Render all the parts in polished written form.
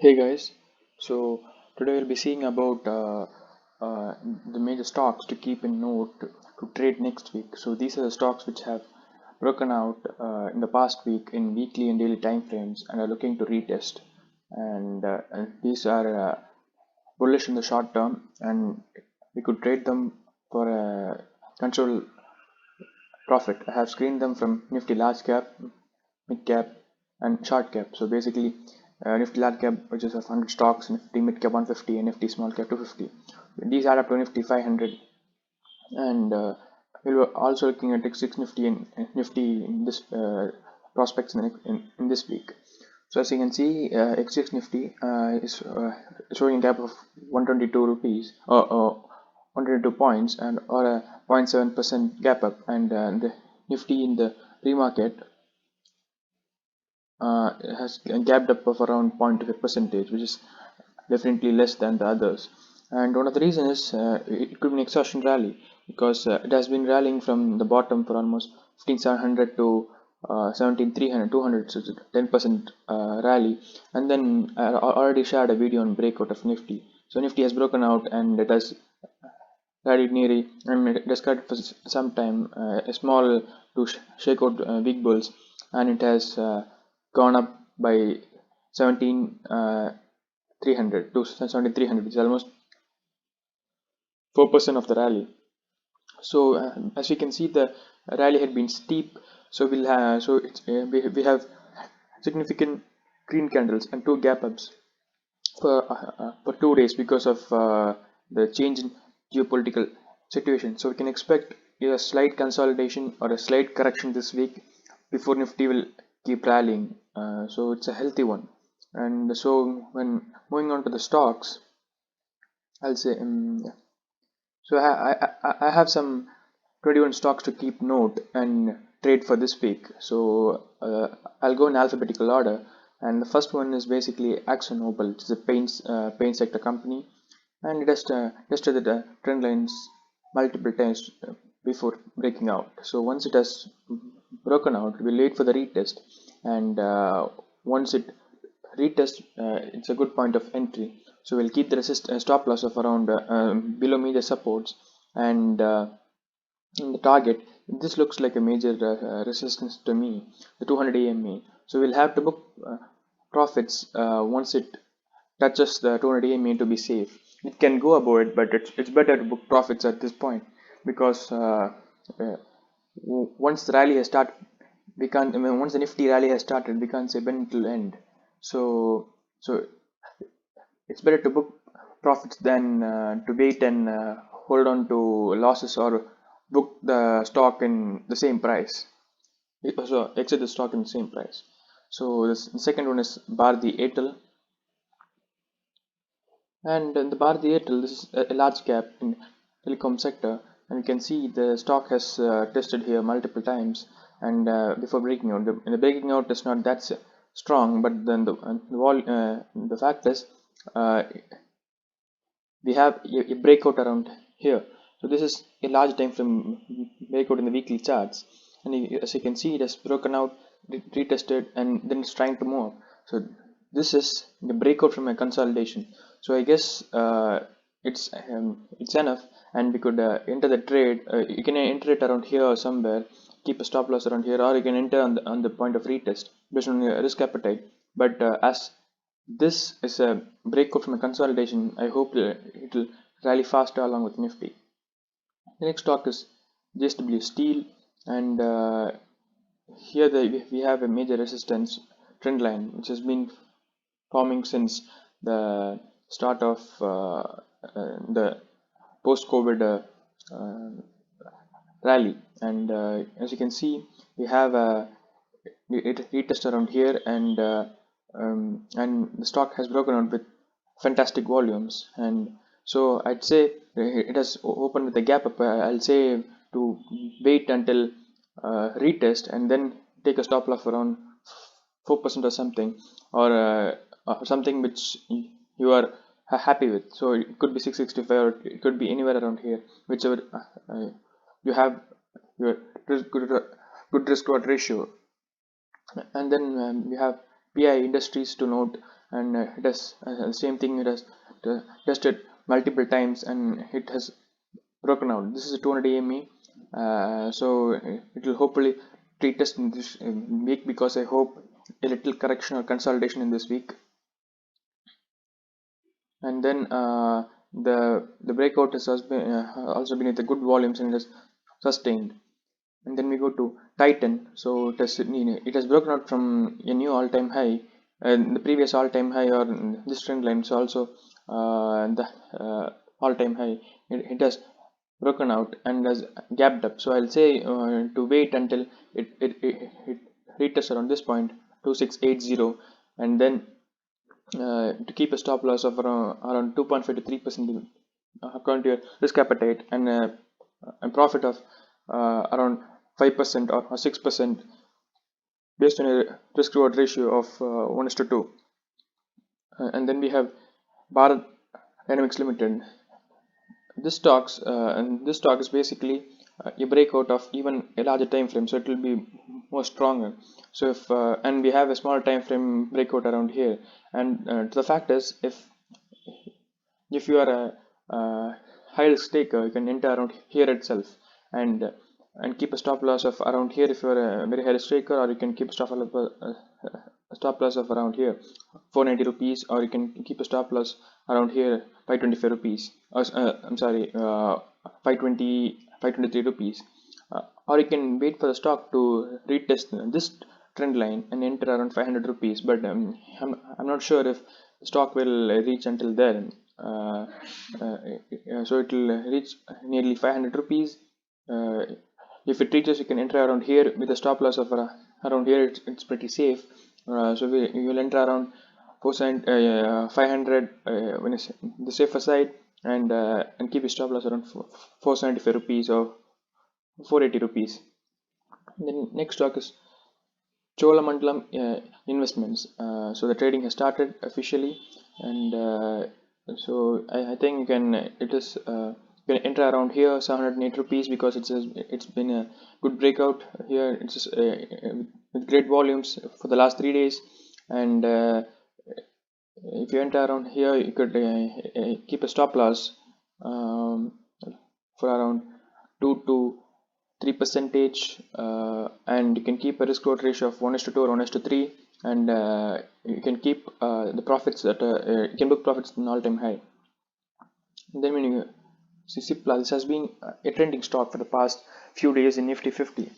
Hey guys, so today we'll be seeing about the major stocks to keep in note to trade next week. So these are the stocks which have broken out in the past week in weekly and daily time frames and are looking to retest. And these are bullish in the short term, and we could trade them for a control profit. I have screened them from Nifty large cap, mid cap, and short cap. So basically, Nifty large cap, which is of 100 stocks, Nifty mid cap 150, and Nifty small cap 250. These add up to Nifty 500, and we were also looking at X6 Nifty and Nifty in this prospects in this week. So as you can see, X6 Nifty is showing a gap of 122 rupees or 122 points and or a 0.7% gap up, and the Nifty in the pre-market has gapped up of around 0.5 percentage, which is definitely less than the others. And one of the reasons is it could be an exhaustion rally because it has been rallying from the bottom for almost 15700 to 17300, 200, so it's a 10% rally. And then I already shared a video on breakout of Nifty. So Nifty has broken out and it has rallied nearly, and it has cut for some time, a small to shake out big bulls, and it has gone up by 17,300 to 17,300, which is almost 4% of the rally. So as you can see, the rally had been steep. So we'll have we have significant green candles and two gap ups for 2 days because of the change in geopolitical situation. So we can expect either a slight consolidation or a slight correction this week before Nifty will keep rallying. So it's a healthy one. And so when moving on to the stocks, I'll say so I have some 21 stocks to keep note and trade for this week. So I'll go in alphabetical order, and the first one is basically Akzo Nobel, which is a paint sector company, and it has tested the trend lines multiple times before breaking out. So once it has broken out, we'll wait for the retest, and once it retest, it's a good point of entry. So we'll keep the stop loss of around below major supports, and in the target. This looks like a major resistance to me, the 200 AMA. So we'll have to book profits once it touches the 200 AMA to be safe. It can go above it, but it's better to book profits at this point because uh, once the rally has started, we can't. I mean, once the Nifty rally has started, we can't say when it will end. So it's better to book profits than to wait and hold on to losses or book the stock in the same price. So exit the stock in the same price. So the second one is Bharti Airtel, and in the Bharti Airtel, this is a large cap in telecom sector, and you can see the stock has tested here multiple times and before breaking out. The breaking out is not that strong, but then the fact is uh, we have a breakout around here. So this is a large time frame breakout in the weekly charts, and as you can see, it has broken out, retested, and then it's trying to move up. So this is the breakout from a consolidation. So I guess it's enough, and we could enter the trade. You can enter it around here or somewhere, keep a stop loss around here, or you can enter on the point of retest based on your risk appetite. But as this is a breakout from a consolidation, I hope it will rally faster along with Nifty. The next stock is JSW Steel, and here we have a major resistance trend line which has been forming since the start of the post-COVID rally, and as you can see, we have it retest around here, and the stock has broken out with fantastic volumes, and so I'd say it has opened with a gap up. I'll say to wait until retest and then take a stop loss around 4% or something, or something which you are happy with. So it could be 665 or it could be anywhere around here, whichever you have your good risk reward ratio. And then we have PI Industries to note, and it has the same thing. It has tested multiple times and it has broken out. This is a 200 AME, so it will hopefully retest in this week, because I hope a little correction or consolidation in this week. And then the breakout has also been with the good volumes and it has sustained. And then we go to Titan. So it has broken out from a new all-time high, and the previous all-time high, or this trend line is also the all-time high. It has broken out and has gapped up. So I'll say to wait until it retests around this point, 2680, and then to keep a stop loss of around 2.5 to 3% according to your risk appetite, and a profit of around 5% or 6% based on a risk reward ratio of 1:2. And then we have Bharat Dynamics Limited. This stock is basically a breakout of even a larger time frame, so it will be more stronger. So if and we have a small time frame breakout around here, and the fact is, if you are a high risk taker, you can enter around here itself, and keep a stop loss of around here if you are a very high risk taker, or you can keep a stop loss of around here 490 rupees, or you can keep a stop loss around here 525 rupees, or I'm sorry, 523 rupees, or you can wait for the stock to retest this trend line and enter around 500 rupees. But I'm not sure if the stock will reach until then. So it will reach nearly 500 rupees. If it reaches, you can enter around here with a stop loss of around here. It's pretty safe. So you will enter around 500 when it's the safer side, and keep a stop loss around 475 rupees or 480 rupees. Then next stock is Cholamandalam Investments. So the trading has started officially, and so I think you can you can enter around here 708 rupees, because it's been a good breakout here. It's just, with great volumes for the last 3 days, and if you enter around here, you could keep a stop loss for around 2 to 3 percentage, and you can keep a risk reward ratio of 1:2 or 1:3, and you can keep the profits that you can book profits in all-time high. And then when you see Cipla, this has been a trending stock for the past few days in Nifty 50.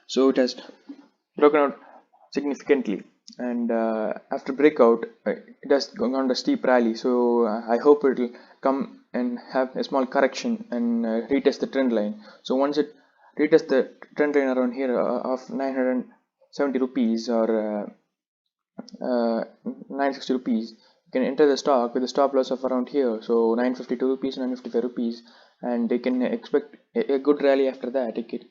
So it has broken out significantly, and after breakout, it has gone on a steep rally. So I hope it will come and have a small correction and retest the trend line. So once it retests the trend line around here of 970 rupees or 960 rupees, you can enter the stock with a stop loss of around here, so 952 rupees, 955 rupees, and they can expect a good rally after that. You can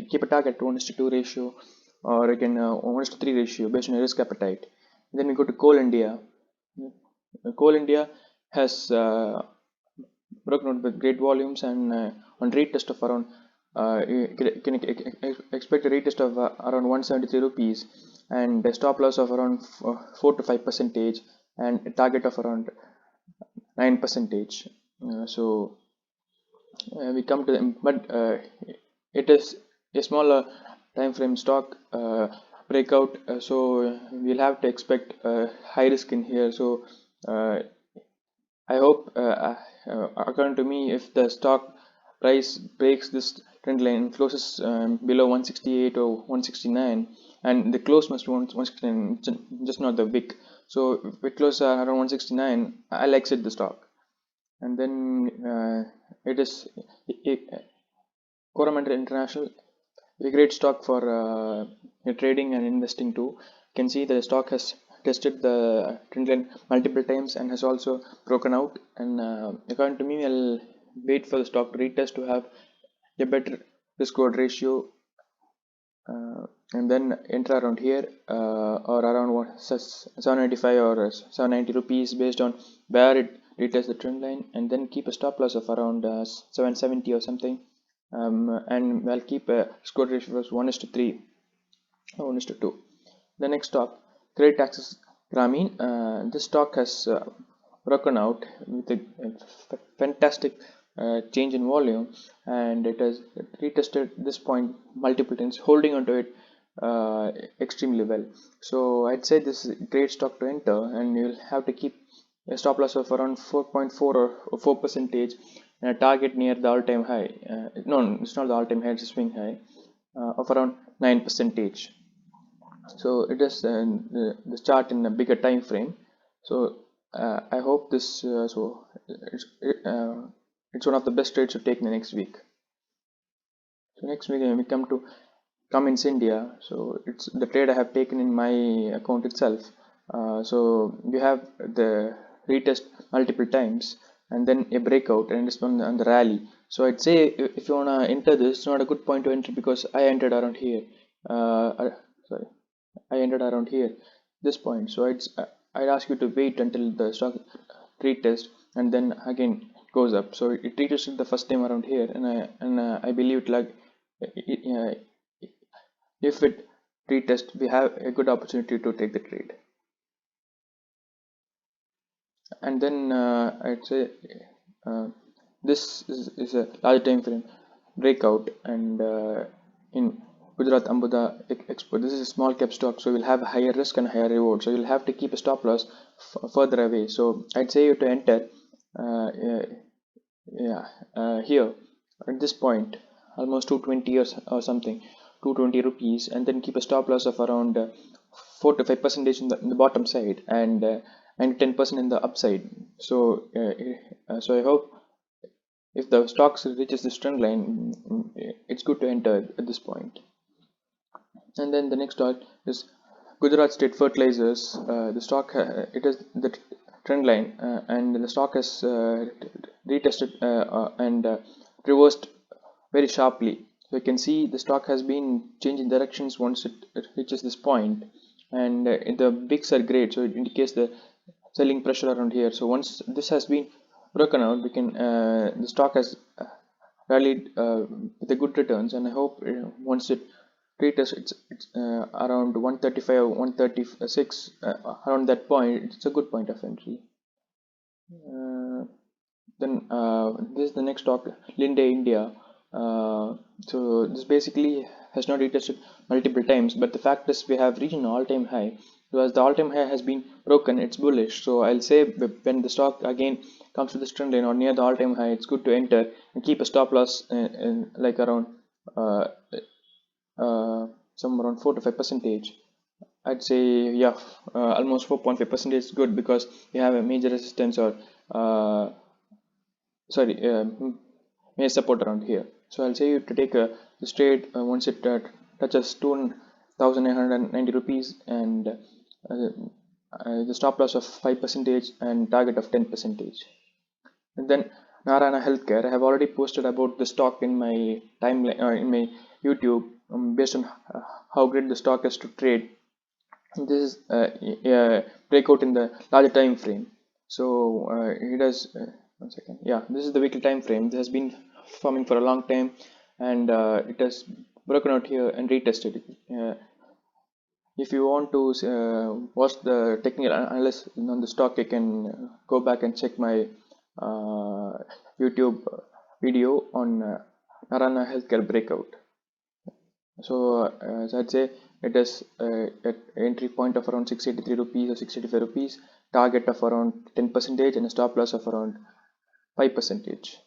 keep a target to 1:2 ratio, or you can 1:3 ratio based on your risk appetite. Then we go to Coal India. Coal India has broken out with great volumes, and on retest of around you can expect a retest of around 173 rupees, and a stop loss of around 4 to 5 percentage, and a target of around 9 percentage. So we come to them, but it is a smaller time frame stock breakout, so we'll have to expect high risk in here. So I hope, according to me, if the stock price breaks this trend line and closes below 168 or 169, and the close must be 169, just not the wick. So if it closes around 169, I'll exit the stock. And then it is Coromandel International, a great stock for trading and investing too. You can see that the stock has tested the trend line multiple times and has also broken out, and according to me, I'll wait for the stock to retest to have a better risk reward ratio, and then enter around here or around 795 or 790 rupees based on where it retests the trend line, and then keep a stop loss of around 770 or something, and I'll keep a score ratio of 1:3 or 1:2. The next stock, credit access Grameen, this stock has broken out with a fantastic change in volume, and it has retested this point multiple times, holding onto it extremely well. So I'd say this is a great stock to enter, and you'll have to keep a stop loss of around 4.4 or 4 percentage, and a target near the all-time high. No, it's not the all-time high; it's a swing high of around 9 percentage. So it is the chart in a bigger time frame. So I hope this it's one of the best trades to take in the next week. So next week we come to Cummins India. So it's the trade I have taken in my account itself. So you have the retest multiple times and then a breakout and it's on the rally. So I'd say if you wanna enter this, it's not a good point to enter because I entered around here. Sorry, I ended around here, this point. So I'd ask you to wait until the stock retest and then again goes up. So it retested the first time around here, and I believe it like if it retest, we have a good opportunity to take the trade. And then I'd say this is a large time frame breakout, and in Gujarat Ambuda Expo, this is a small cap stock, so you'll have higher risk and higher reward. So you'll have to keep a stop loss further away. So I'd say you to enter here at this point, almost 220 or something, 220 rupees, and then keep a stop loss of around 4 to 5 percentage in the bottom side, and 10% in the upside. So so I hope if the stocks reaches this trend line, it's good to enter at this point. And then the next stock is Gujarat State Fertilizers. The stock it is the trend line, and the stock has retested and reversed very sharply. So you can see the stock has been changing directions once it reaches this point, and the bigs are great, so it indicates the selling pressure around here. So once this has been broken out, we can the stock has rallied with a good returns, and I hope once it retests it's around 135 or 136 around that point, it's a good point of entry. Then this is the next stock, Linde India. So this basically has not retested multiple times, but the fact is we have reached an all-time high. So as the all-time high has been broken, it's bullish. So I'll say when the stock again comes to this trend line or near the all-time high, it's good to enter and keep a stop loss in like around uh, some around 4 to 5 percentage. I'd say yeah, almost 4.5 percentage is good because we have a major resistance or sorry major support around here. So I'll say you to take this trade once it touches 2,990 rupees, and the stop loss of 5 percentage and target of 10 percentage. And then Narayana Healthcare, I have already posted about the stock in my timeline in my YouTube based on how great the stock is to trade. This is a breakout in the larger time frame. So it has 1 second. Yeah, this is the weekly time frame. This has been forming for a long time, and it has broken out here and retested it. If you want to watch the technical analysis on the stock, you can go back and check my YouTube video on Narayana Healthcare breakout. So as I'd say it is at entry point of around 683 rupees or 685 rupees, target of around 10 percentage, and a stop loss of around 5 percentage.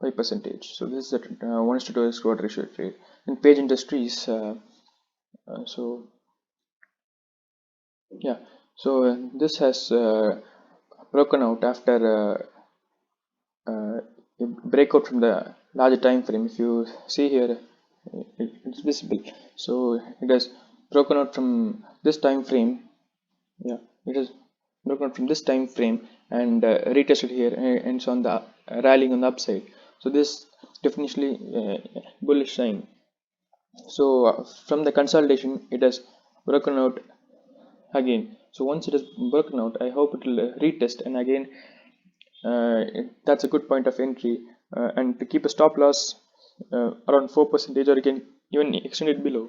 5 percentage. So this is a 1:2 squad ratio trade. In Page Industries, so yeah, so this has broken out after a breakout from the larger time frame. If you see here, it's visible. So it has broken out from this time frame. Yeah, it has broken out from this time frame and retested here, and it's on the rallying on the upside. So this definitely bullish sign. So from the consolidation, it has broken out again. So once it is broken out, I hope it will retest, and again that's a good point of entry, and to keep a stop loss around 4 percentage, or you can even extend it below.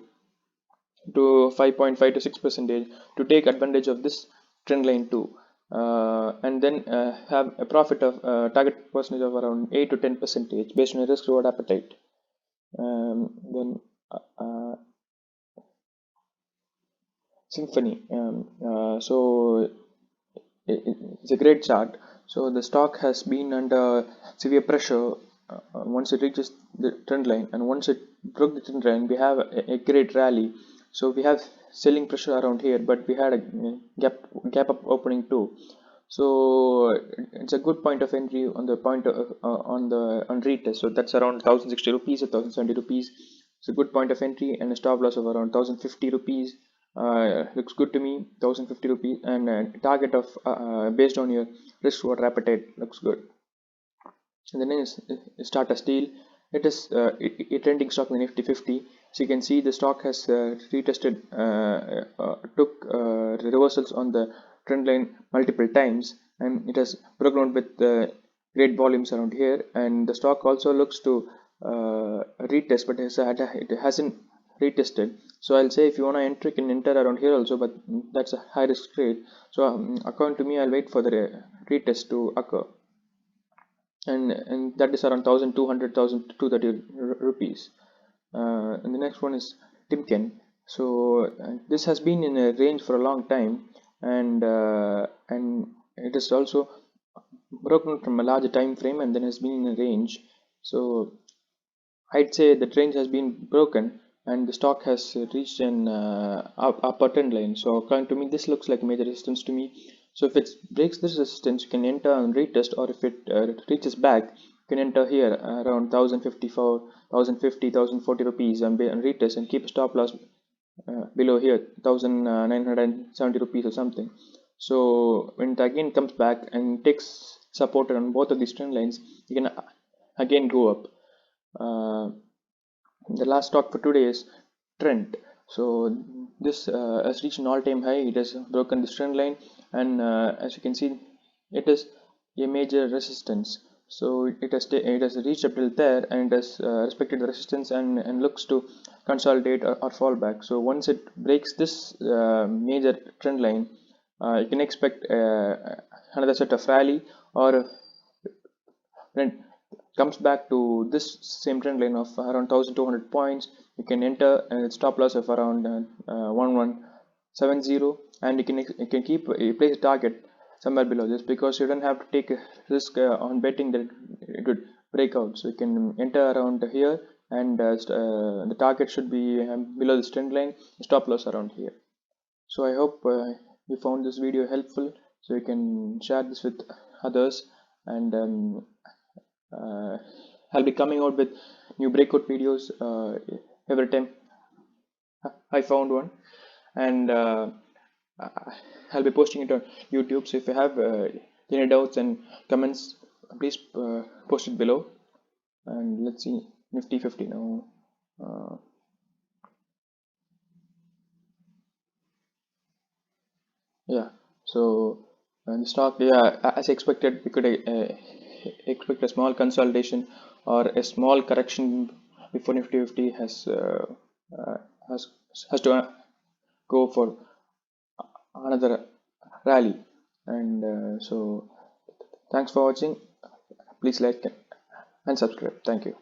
to 5.5 to 6 percentage to take advantage of this trend line too, and then have a profit of target percentage of around 8 to 10 percentage based on a risk reward appetite. Then Symphony. So it's a great chart. So the stock has been under severe pressure once it reaches the trend line, and once it broke the trend line, we have a great rally. So we have selling pressure around here, but we had a gap up opening too. So it's a good point of entry on the point of, on retest. So that's around 1060 rupees or 1070 rupees. It's a good point of entry, and a stop loss of around 1050 rupees. Looks good to me. 1050 rupees, and target of based on your risk reward appetite looks good. And then is Tata Steel. It is a trending stock in the Nifty 50. So you can see the stock has retested, took reversals on the trend line multiple times, and it has broken out with great volumes around here. And the stock also looks to retest, but it hasn't retested. So I'll say if you want to enter, you can enter around here also, but that's a high risk trade. So according to me, I'll wait for the retest to occur, and that is around 1200 1230 rupees. And the next one is Timken. So this has been in a range for a long time, and it is also broken from a larger time frame and then has been in a range. So I'd say the range has been broken and the stock has reached an upper trend line. So according to me, this looks like major resistance to me. So if it breaks this resistance, you can enter and retest, or if it reaches back, you can enter here around 1054, 1050, 1040 rupees and retest, and keep a stop loss below here 1970 rupees or something. So when it again comes back and takes support on both of these trend lines, you can again go up. The last stock for today is Trent. So this has reached an all-time high. It has broken this trend line, and as you can see, it is a major resistance. So it has reached up till there, and it has respected the resistance, and looks to consolidate or fall back. So once it breaks this major trend line, you can expect another set of rally, or when it comes back to this same trend line of around 1200 points, you can enter a stop loss of around 1170, and you can keep a place target somewhere below this, because you don't have to take a risk on betting that it would break out. So you can enter around here, and the target should be below this trend line, stop loss around here. So I hope you found this video helpful, so you can share this with others, and I'll be coming out with new breakout videos every time I found one, and I'll be posting it on YouTube. So if you have any doubts and comments, please post it below. And let's see Nifty 50 now. Yeah, so the stock, yeah, as expected, we could expect a small consolidation or a small correction before Nifty 50 uh, has has to go for another rally. And so thanks for watching. Please like and subscribe. Thank you.